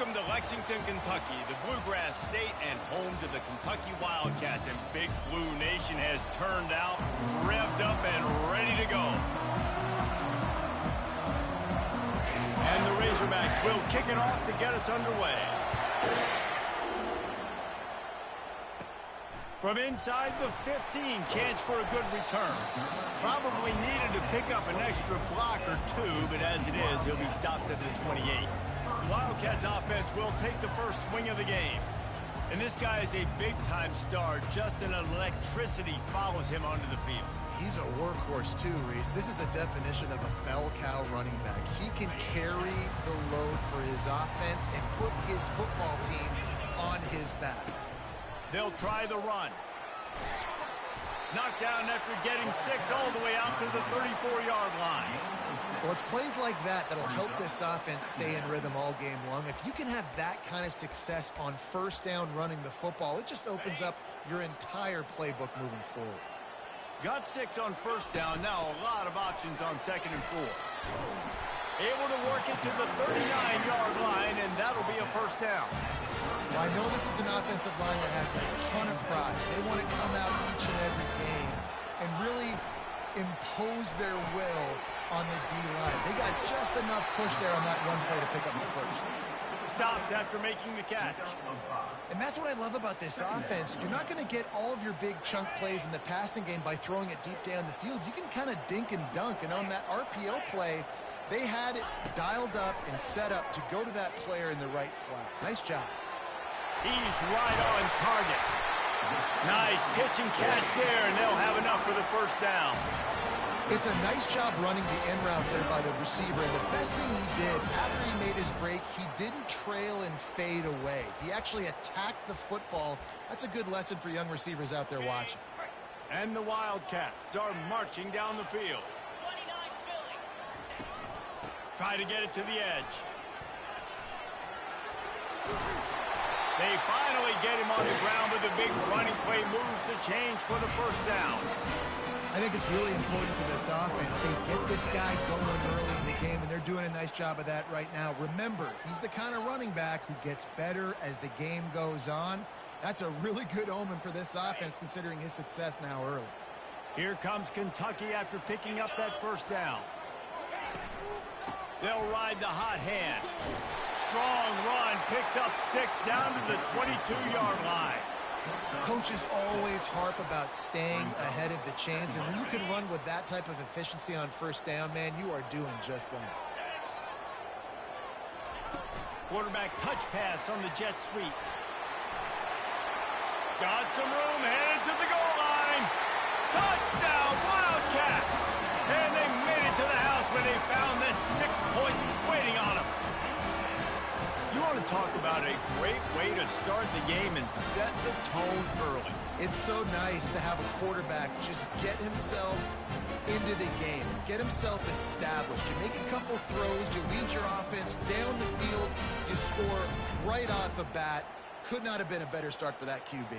Welcome to Lexington, Kentucky, the Bluegrass State and home to the Kentucky Wildcats. And Big Blue Nation has turned out, revved up, and ready to go. And the Razorbacks will kick it off to get us underway. From inside the 15, chance for a good return. Probably needed to pick up an extra block or two, but as it is, he'll be stopped at the 28. The Wildcats offense will take the first swing of the game. And this guy is a big-time star. Just an electricity follows him onto the field. He's a workhorse too, Reese. This is a definition of a bell cow running back. He can carry the load for his offense and put his football team on his back. They'll try the run. Knocked down after getting 6 all the way out to the 34-yard line. Well, it's plays like that that'll help this offense stay in rhythm all game long. If you can have that kind of success on first down running the football, it just opens up your entire playbook moving forward. Got 6 on first down. Now a lot of options on 2nd and 4. Able to work it to the 39-yard line, and that'll be a first down. Well, I know this is an offensive line that has a ton of pride. They want to come out each and every game and really impose their will on the D-line. They got just enough push there on that one play to pick up the first. Stopped after making the catch. And that's what I love about this offense. You're not going to get all of your big chunk plays in the passing game by throwing it deep down the field. You can kind of dink and dunk. And on that RPO play, they had it dialed up and set up to go to that player in the right flat. Nice job. He's right on target. Nice pitch and catch there, and they'll have enough for the first down. It's a nice job running the end route there by the receiver. And the best thing he did after he made his break, he didn't trail and fade away. He actually attacked the football. That's a good lesson for young receivers out there watching. And the Wildcats are marching down the field. Try to get it to the edge. They finally get him on the ground with a big running play, moves the change for the first down. I think it's really important for this offense. They get this guy going early in the game, and they're doing a nice job of that right now. Remember, he's the kind of running back who gets better as the game goes on. That's a really good omen for this offense, considering his success now early. Here comes Kentucky after picking up that first down. They'll ride the hot hand. Strong run, picks up 6 down to the 22-yard line. Coaches always harp about staying ahead of the chains, and when you can run with that type of efficiency on first down, man, you are doing just that. Quarterback touch pass on the jet sweep. Got some room, headed to the goal line. Touchdown, Wildcats! And they made it to the house when they found that 6 points waiting on them. You want to talk about a great way to start the game and set the tone early. It's so nice to have a quarterback just get himself into the game, get himself established. You make a couple throws, you lead your offense down the field, you score right off the bat. Could not have been a better start for that QB.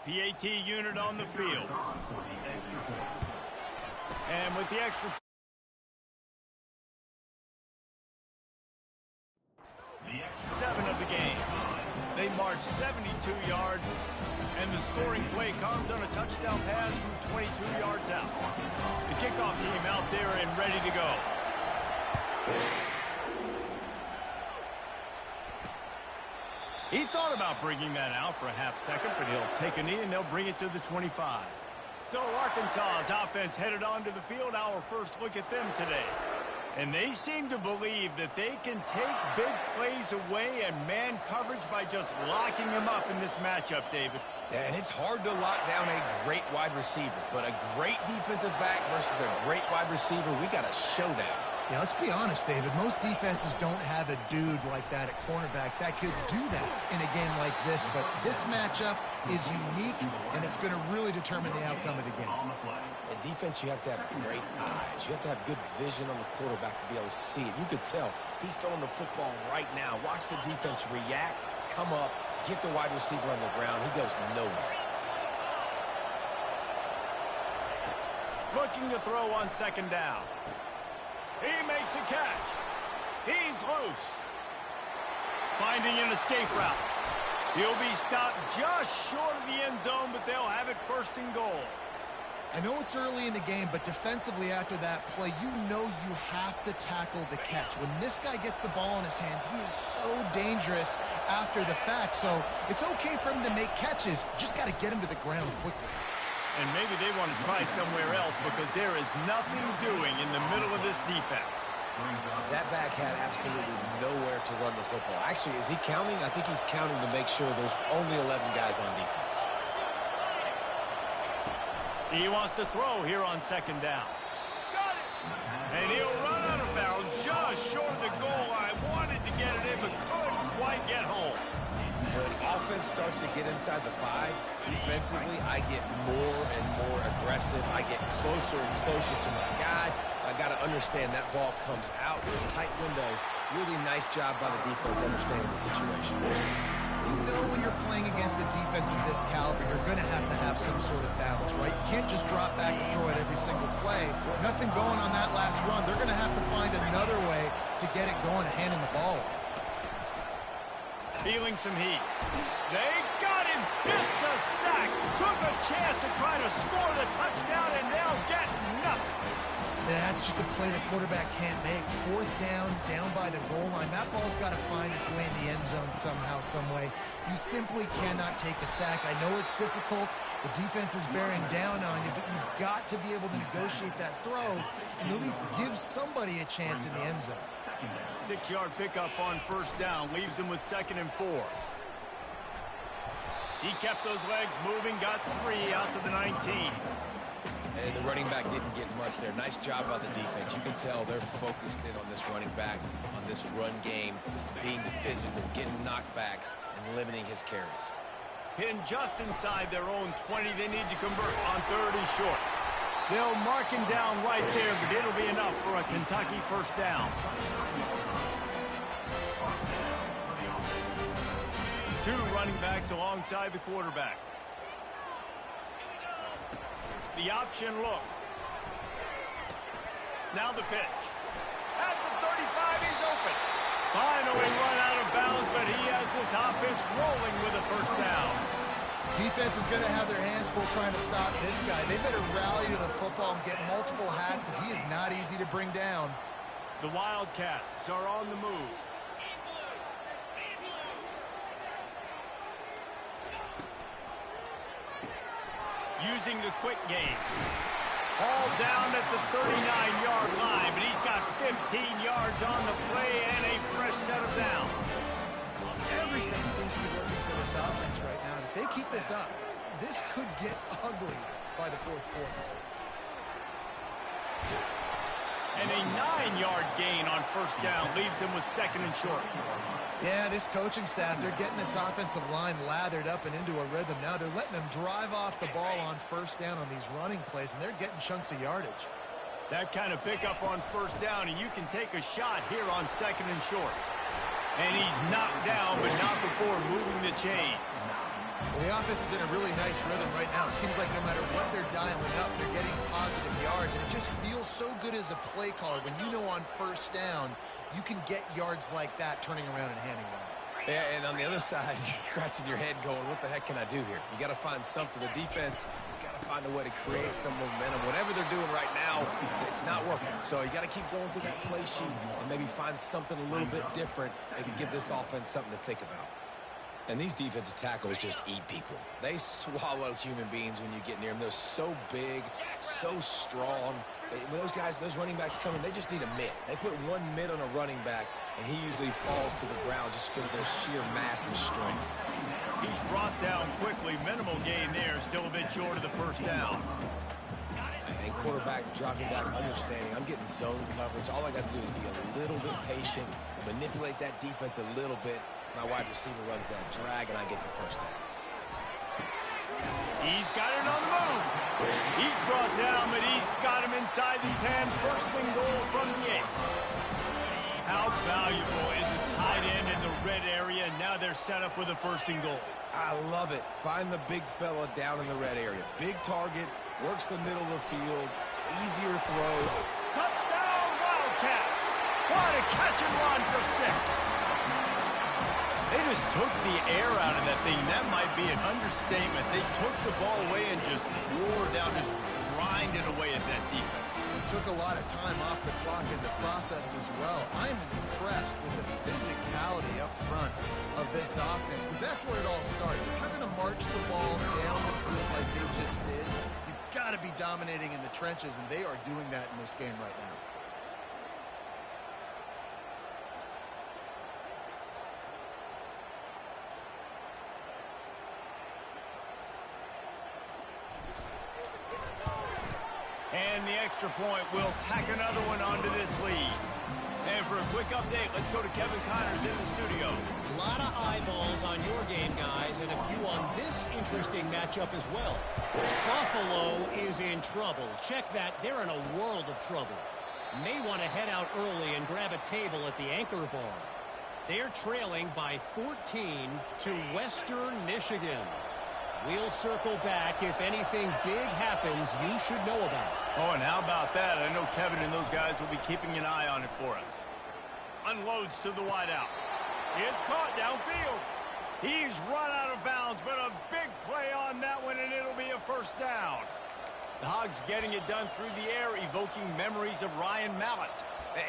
PAT unit on the field. And with the extra... 7 of the game. They march 72 yards, and the scoring play comes on a touchdown pass from 22 yards out. The kickoff team out there and ready to go. He thought about bringing that out for a half second, but he'll take a knee and they'll bring it to the 25. So Arkansas's offense headed onto the field. Our first look at them today. And they seem to believe that they can take big plays away and man coverage by just locking him up in this matchup, David. Yeah, and it's hard to lock down a great wide receiver, but a great defensive back versus a great wide receiver, we got to show that. Yeah, let's be honest, David. Most defenses don't have a dude like that at cornerback that could do that in a game like this, but this matchup is unique, and it's going to really determine the outcome of the game. In defense, you have to have great eyes. You have to have good vision on the quarterback to be able to see it. You could tell he's throwing the football right now. Watch the defense react, come up, get the wide receiver on the ground. He goes nowhere. Looking to throw on second down. He makes a catch. He's loose. Finding an escape route. He'll be stopped just short of the end zone, but they'll have it first and goal. I know it's early in the game, but defensively after that play, you know you have to tackle the catch. When this guy gets the ball in his hands, he is so dangerous after the fact. So it's okay for him to make catches. Just got to get him to the ground quickly. And maybe they want to try somewhere else because there is nothing doing in the middle of this defense. That back had absolutely nowhere to run the football. Actually, is he counting? I think he's counting to make sure there's only 11 guys on defense. He wants to throw here on second down. Got it! And he'll run out of bounds just short of the goal line. Wanted to get it in, but couldn't quite get home. When offense starts to get inside the 5, defensively, I get more and more aggressive. I get closer and closer to my guy. I got to understand that ball comes out. These tight windows. Really nice job by the defense understanding the situation. You know when you're playing against a defense of this caliber, you're going to have some sort of balance, right? You can't just drop back and throw it every single play. Nothing going on that last run. They're going to have to find another way to get it going and handing the ball off. Feeling some heat. They got him. It's a sack. Took a chance to try to score the touchdown, and they'll get nothing. Yeah, that's just a play the quarterback can't make. Fourth down, down by the goal line. That ball's got to find its way in the end zone somehow, some way. You simply cannot take a sack. I know it's difficult. The defense is bearing down on you, but you've got to be able to negotiate that throw and at least give somebody a chance in the end zone. 6-yard pickup on first down leaves them with 2nd and 4. He kept those legs moving, got 3 out to the 19. And the running back didn't get much there. Nice job by the defense. You can tell they're focused in on this running back, on this run game, being physical, getting knockbacks, and limiting his carries. Pinned just inside their own 20. They need to convert on 3rd and short. They'll mark him down right there, but it'll be enough for a Kentucky first down. 2 running backs alongside the quarterback. The option look. Now the pitch. At the 35, he's open. Finally run out of bounds, but he has this offense rolling with a first down. Defense is going to have their hands full trying to stop this guy. They better rally to the football and get multiple hats because he is not easy to bring down. The Wildcats are on the move. Using the quick game. All down at the 39-yard line, but he's got 15 yards on the play and a fresh set of downs. Everything seems to be working for this offense right now. If they keep this up, this could get ugly by the 4th quarter. And a 9-yard gain on first down leaves them with 2nd and short. Yeah, this coaching staff, they're getting this offensive line lathered up and into a rhythm. Now they're letting them drive off the ball on first down on these running plays, and they're getting chunks of yardage. That kind of pickup on first down, and you can take a shot here on 2nd and short. And he's knocked down, but not before moving the chains. Well, the offense is in a really nice rhythm right now. It seems like no matter what they're dialing up, they're getting positive yards. And it just feels so good as a play caller when you know on first down you can get yards like that turning around and handing them off. Yeah, and on the other side, you're scratching your head going, what the heck can I do here? You got to find something. The defense has got to find a way to create some momentum. Whatever they're doing right now, it's not working. So you got to keep going through that play sheet and maybe find something a little bit different that can give this offense something to think about. And these defensive tackles just eat people. They swallow human beings when you get near them. They're so big, so strong. When those guys, those running backs come in, they just need a mitt. They put one mitt on a running back, and he usually falls to the ground just because of their sheer mass and strength. He's brought down quickly. Minimal gain there. Still a bit short of the first down. And quarterback dropping back, understanding I'm getting zone coverage. All I got to do is be a little bit patient, manipulate that defense a little bit. My wide receiver runs that drag, and I get the first down. He's got it on the move. He's brought down, but he's got him inside the 10. First and goal from the 8. How valuable is a tight end in the red area? Now they're set up with a first and goal. I love it. Find the big fella down in the red area. Big target, works the middle of the field, easier throw. Touchdown, Wildcats. What a catch and run for 6. They just took the air out of that thing. That might be an understatement. They took the ball away and just wore down, just grinded away at that defense. It took a lot of time off the clock in the process as well. I'm impressed with the physicality up front of this offense because that's where it all starts. If you're going to march the ball down the field like they just did, you've got to be dominating in the trenches, and they are doing that in this game right now. And the extra point will tack another one onto this lead. And for a quick update, let's go to Kevin Connors in the studio. A lot of eyeballs on your game, guys, and a few on this interesting matchup as well. Buffalo is in trouble. Check that. They're in a world of trouble. May want to head out early and grab a table at the Anchor Bar. They're trailing by 14 to Western Michigan. We'll circle back if anything big happens you should know about. Oh, and how about that? I know Kevin and those guys will be keeping an eye on it for us. Unloads to the wideout. It's caught downfield. He's run out of bounds, but a big play on that one, and it'll be a first down. The Hogs getting it done through the air, evoking memories of Ryan Mallett.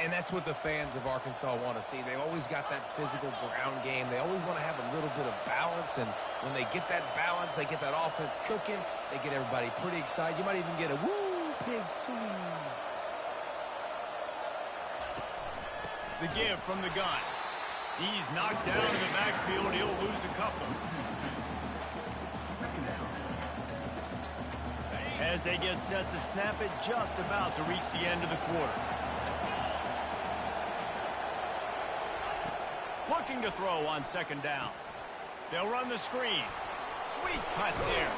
And that's what the fans of Arkansas want to see. They've always got that physical ground game. They always want to have a little bit of balance, and when they get that balance, they get that offense cooking, they get everybody pretty excited. You might even get a woo, pig swing. The give from the gun. He's knocked down in the backfield. He'll lose a couple. As they get set to snap it, just about to reach the end of the quarter. Looking to throw on second down. They'll run the screen. Sweet cut there.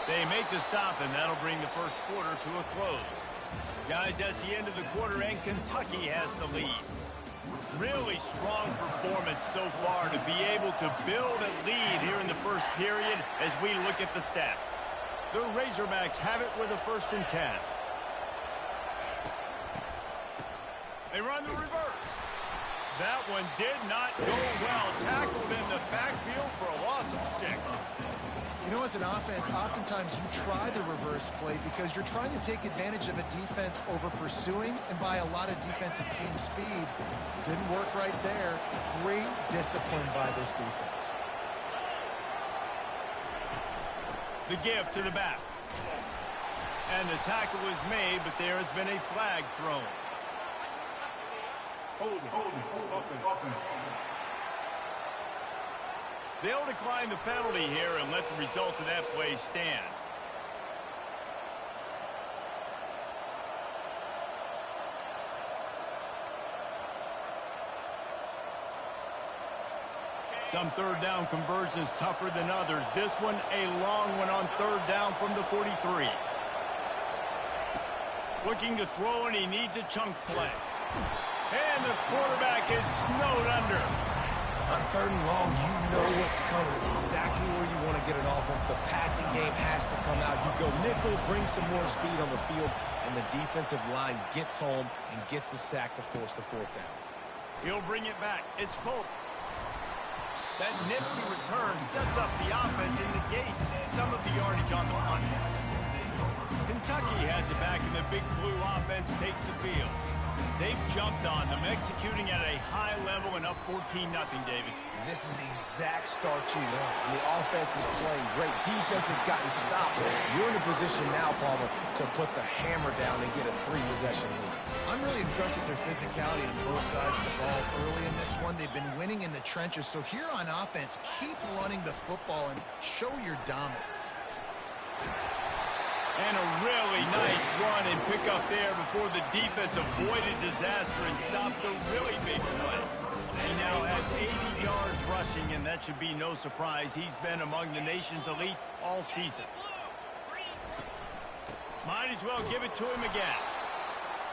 They make the stop, and that'll bring the first quarter to a close. Guys, that's the end of the quarter, and Kentucky has the lead. Really strong performance so far to be able to build a lead here in the first period as we look at the stats. The Razorbacks have it with a 1st and 10. They run the reverse. That one did not go well. Tackled in the backfield for a loss of 6. You know, as an offense, oftentimes you try the reverse play because you're trying to take advantage of a defense over pursuing and by a lot of defensive team speed. Didn't work right there. Great discipline by this defense. The give to the back. And the tackle is made, but there has been a flag thrown. Hold it. They'll decline the penalty here and let the result of that play stand. Some third down conversions tougher than others. This one a long one on third down from the 43. Looking to throw, and he needs a chunk play. And the quarterback is snowed under. On 3rd and long, you know what's coming. It's exactly where you want to get an offense. The passing game has to come out. You go nickel, bring some more speed on the field, and the defensive line gets home and gets the sack to force the 4th down. He'll bring it back. It's Pope. That nifty return sets up the offense and negates some of the yardage on the punt. Kentucky has it back, and the Big Blue offense takes the field. They've jumped on them, executing at a high level and up 14-0, David. This is the exact start you want. And the offense is playing great. Defense has gotten stops. You're in a position now, Palmer, to put the hammer down and get a 3-possession lead. I'm really impressed with their physicality on both sides of the ball early in this one. They've been winning in the trenches. So here on offense, keep running the football and show your dominance. And a really nice run and pick up there before the defense avoided disaster and stopped a really big play. He now has 80 yards rushing, and that should be no surprise. He's been among the nation's elite all season. Might as well give it to him again.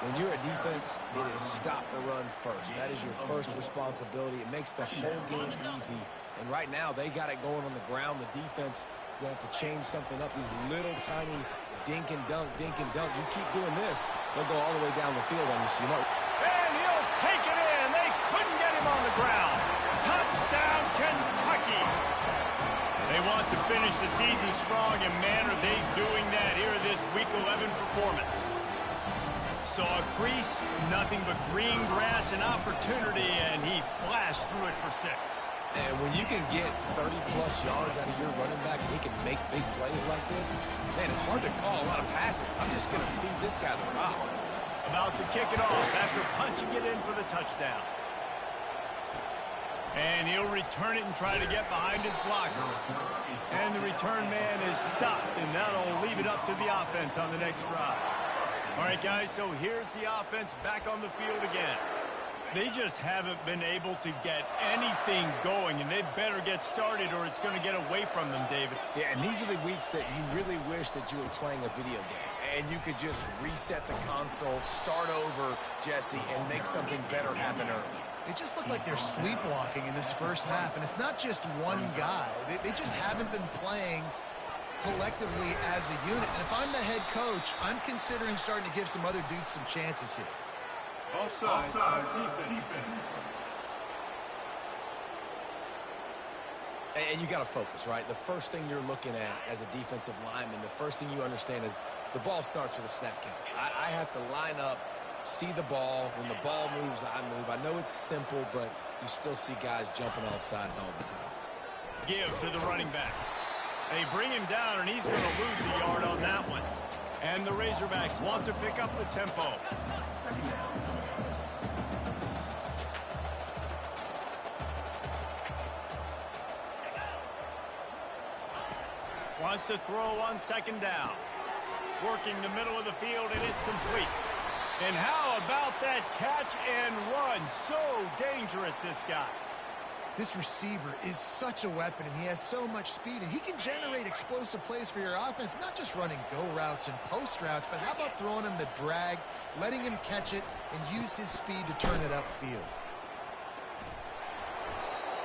When you're a defense, it is stop the run first. That is your first responsibility. It makes the whole game easy. And right now, they got it going on the ground. The defense is going to have to change something up. These little tiny dink and dunk, dink and dunk. You keep doing this, they'll go all the way down the field on you. So you know. And he'll take it in. They couldn't get him on the ground. Touchdown, Kentucky. They want to finish the season strong, and man, are they doing that here in this Week 11 performance. Saw a crease, nothing but green grass and opportunity, and he flashed through it for 6. And when you can get 30-plus yards out of your running back and he can make big plays like this, man, it's hard to call a lot of passes. I'm just going to feed this guy the rock. About to kick it off after punching it in for the touchdown. And he'll return it and try to get behind his blockers. And the return man is stopped, and that'll leave it up to the offense on the next drive. All right, guys, so here's the offense back on the field again. They just haven't been able to get anything going, and they better get started or it's going to get away from them, David. Yeah, and these are the weeks that you really wish that you were playing a video game, and you could just reset the console, start over, Jesse, and make something better happen early. They just look like they're sleepwalking in this first half, and it's not just one guy. They just haven't been playing collectively as a unit. And if I'm the head coach, I'm considering starting to give some other dudes some chances here. Offside, defense. And you got to focus, right? The first thing you're looking at as a defensive lineman, the first thing you understand is the ball starts with a snap count. I have to line up, see the ball. When the ball moves, I move. I know it's simple, but you still see guys jumping off sides all the time. Give to the running back. They bring him down, and he's going to lose a yard on that one. And the Razorbacks want to pick up the tempo. Wants to throw on 2nd down. Working the middle of the field, and it's complete. And how about that catch and run? So dangerous, this guy. This receiver is such a weapon, and he has so much speed, and he can generate explosive plays for your offense, not just running go routes and post routes, but how about throwing him the drag, letting him catch it, and use his speed to turn it upfield.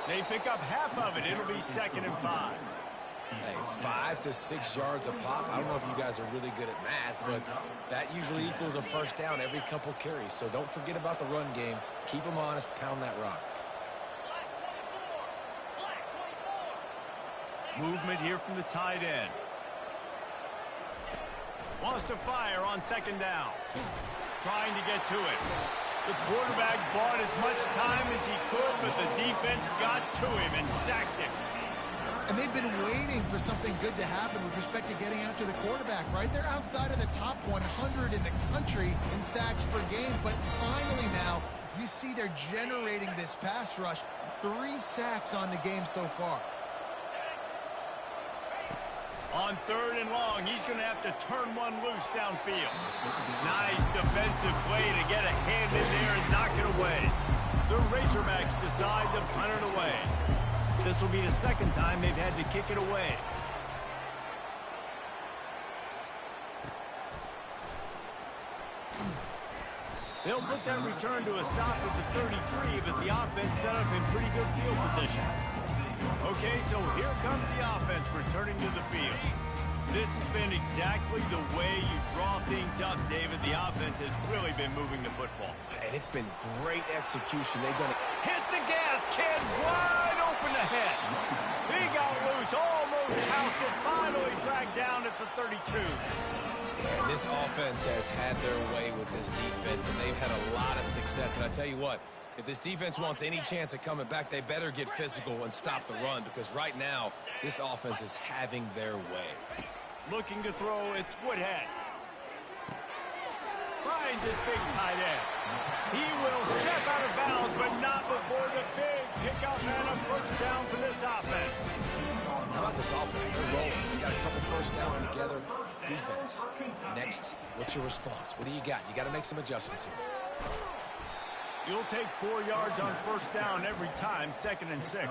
They pick up half of it. It'll be 2nd and 5. Hey, 5 to 6 yards a pop. I don't know if you guys are really good at math, but that usually equals a first down every couple carries. So don't forget about the run game. Keep them honest. Pound that rock. Movement here from the tight end. Wants to fire on 2nd down. Trying to get to it. The quarterback bought as much time as he could, but the defense got to him and sacked him. And they've been waiting for something good to happen with respect to getting after the quarterback, right? They're outside of the top 100 in the country in sacks per game, but finally now you see they're generating this pass rush. 3 sacks on the game so far. On 3rd and long, he's going to have to turn one loose downfield. Nice defensive play to get a hand in there and knock it away. The Razorbacks decide to punt it away. This will be the 2nd time they've had to kick it away. They'll put that return to a stop at the 33, but the offense offense set up in pretty good field position. Okay, so here comes the offense returning to the field. This has been exactly the way you draw things up, David. The offense has really been moving the football. And it's been great execution. They've done it. Hit the gas, kid. Wide open ahead. He got loose, almost housed it, finally dragged down at the 32. And this offense has had their way with this defense, and they've had a lot of success. And I tell you what, if this defense wants any chance of coming back, they better get physical and stop the run, because right now, this offense is having their way. Looking to throw, it's Woodhead. Finds his big tight end. He will step out of bounds, but not before the big pickup and a first down for this offense. How about this offense? They're rolling. They got a couple first downs together. Defense. Next, what's your response? What do you got? You got to make some adjustments here. You'll take 4 yards on first down every time, 2nd and 6.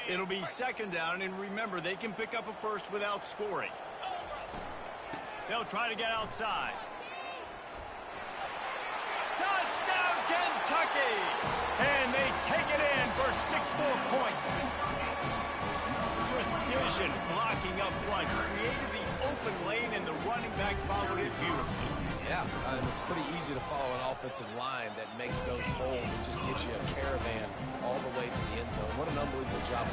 It'll be 2nd down, and remember, they can pick up a first without scoring. They'll try to get outside. Touchdown, Kentucky! And they take it in for 6 more points. Precision blocking up front created the open lane, and the running back followed it beautifully. Yeah, it's pretty easy to follow an offensive line that makes those holes and just gives you a caravan all the way to the end zone. What an unbelievable job.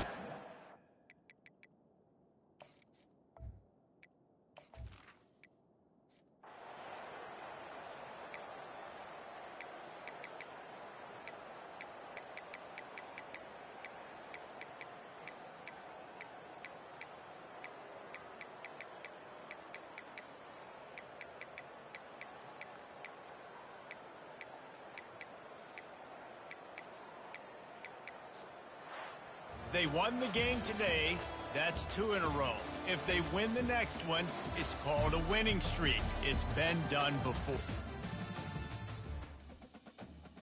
They won the game today. That's 2 in a row. If they win the next one, it's called a winning streak. It's been done before.